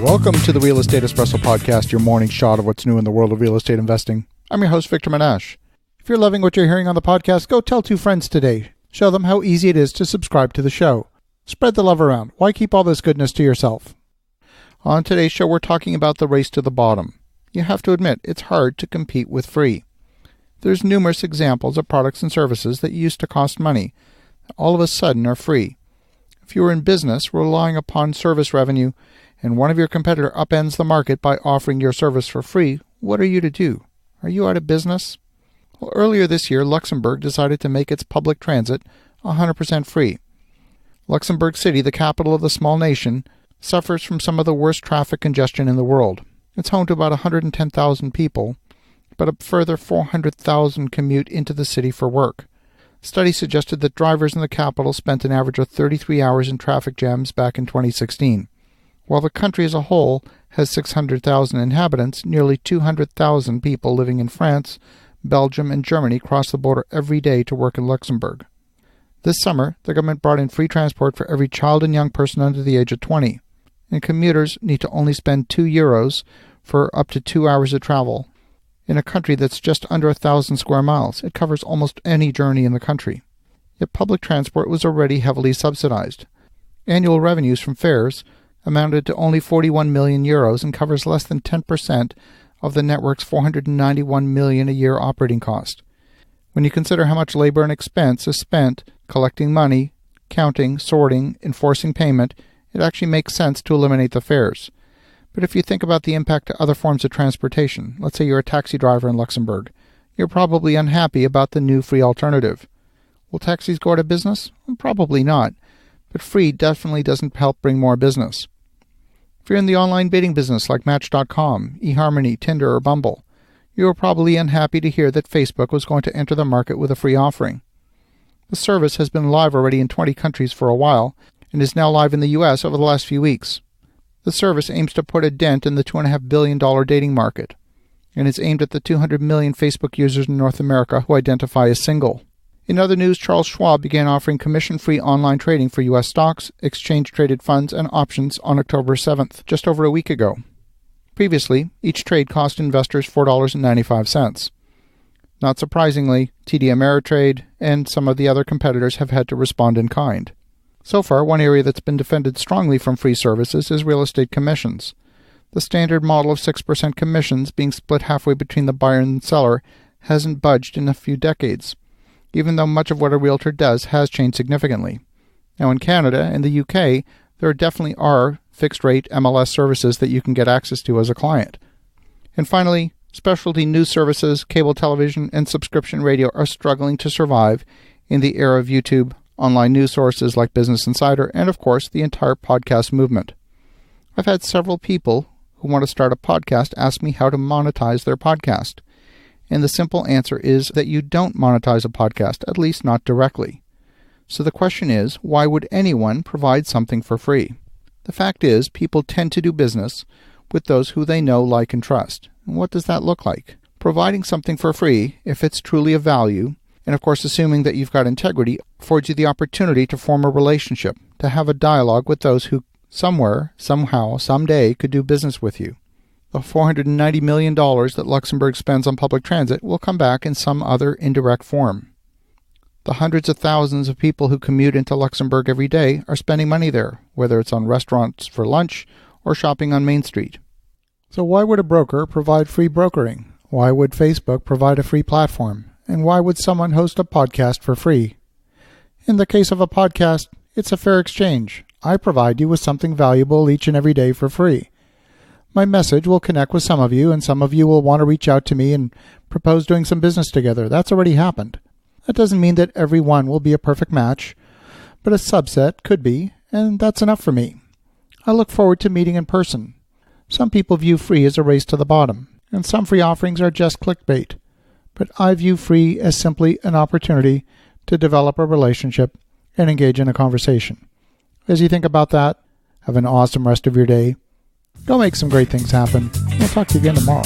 Welcome to the Real Estate Espresso Podcast, your morning shot of what's new in the world of real estate investing. I'm your host, Victor Menashe. If you're loving what you're hearing on the podcast, go tell 2 friends today. Show them how easy it is to subscribe to the show. Spread the love around. Why keep all this goodness to yourself? On today's show, we're talking about the race to the bottom. You have to admit, it's hard to compete with free. There's numerous examples of products and services that used to cost money, that all of a sudden are free. If you are in business relying upon service revenue, and one of your competitor upends the market by offering your service for free, what are you to do? Are you out of business? Well, earlier this year, Luxembourg decided to make its public transit 100% free. Luxembourg City, the capital of the small nation, suffers from some of the worst traffic congestion in the world. It's home to about 110,000 people, but a further 400,000 commute into the city for work. Studies suggested that drivers in the capital spent an average of 33 hours in traffic jams back in 2016. While the country as a whole has 600,000 inhabitants, nearly 200,000 people living in France, Belgium, and Germany cross the border every day to work in Luxembourg. This summer, the government brought in free transport for every child and young person under the age of 20, and commuters need to only spend €2 for up to 2 hours of travel. In a country that's just under 1,000 square miles, it covers almost any journey in the country. Yet public transport was already heavily subsidized. Annual revenues from fares amounted to only €41 million and covers less than 10% of the network's $491 million a year operating cost. When you consider how much labor and expense is spent collecting money, counting, sorting, enforcing payment, it actually makes sense to eliminate the fares. But if you think about the impact to other forms of transportation, let's say you're a taxi driver in Luxembourg, you're probably unhappy about the new free alternative. Will taxis go out of business? Probably not, but free definitely doesn't help bring more business. If you're in the online dating business like Match.com, eHarmony, Tinder, or Bumble, you are probably unhappy to hear that Facebook was going to enter the market with a free offering. The service has been live already in 20 countries for a while and is now live in the US over the last few weeks. The service aims to put a dent in the $2.5 billion dating market and is aimed at the 200 million Facebook users in North America who identify as single. In other news, Charles Schwab began offering commission-free online trading for U.S. stocks, exchange-traded funds, and options on October 7th, just over a week ago. Previously, each trade cost investors $4.95. Not surprisingly, TD Ameritrade and some of the other competitors have had to respond in kind. So far, one area that's been defended strongly from free services is real estate commissions. The standard model of 6% commissions being split halfway between the buyer and seller hasn't budged in a few decades, even though much of what a realtor does has changed significantly. Now in Canada and the UK, there definitely are fixed-rate MLS services that you can get access to as a client. And finally, specialty news services, cable television, and subscription radio are struggling to survive in the era of YouTube, online news sources like Business Insider, and of course, the entire podcast movement. I've had several people who want to start a podcast ask me how to monetize their podcast. And the simple answer is that you don't monetize a podcast, at least not directly. So the question is, why would anyone provide something for free? The fact is, people tend to do business with those who they know, like, and trust. And what does that look like? Providing something for free, if it's truly of value, and of course assuming that you've got integrity, affords you the opportunity to form a relationship, to have a dialogue with those who somewhere, somehow, someday could do business with you. The $490 million that Luxembourg spends on public transit will come back in some other indirect form. The hundreds of thousands of people who commute into Luxembourg every day are spending money there, whether it's on restaurants for lunch or shopping on Main Street. So why would a broker provide free brokering? Why would Facebook provide a free platform? And why would someone host a podcast for free? In the case of a podcast, it's a fair exchange. I provide you with something valuable each and every day for free. My message will connect with some of you, and some of you will want to reach out to me and propose doing some business together. That's already happened. That doesn't mean that everyone will be a perfect match, but a subset could be, and that's enough for me. I look forward to meeting in person. Some people view free as a race to the bottom, and some free offerings are just clickbait. But I view free as simply an opportunity to develop a relationship and engage in a conversation. As you think about that, have an awesome rest of your day. Go make some great things happen. We'll talk to you again tomorrow.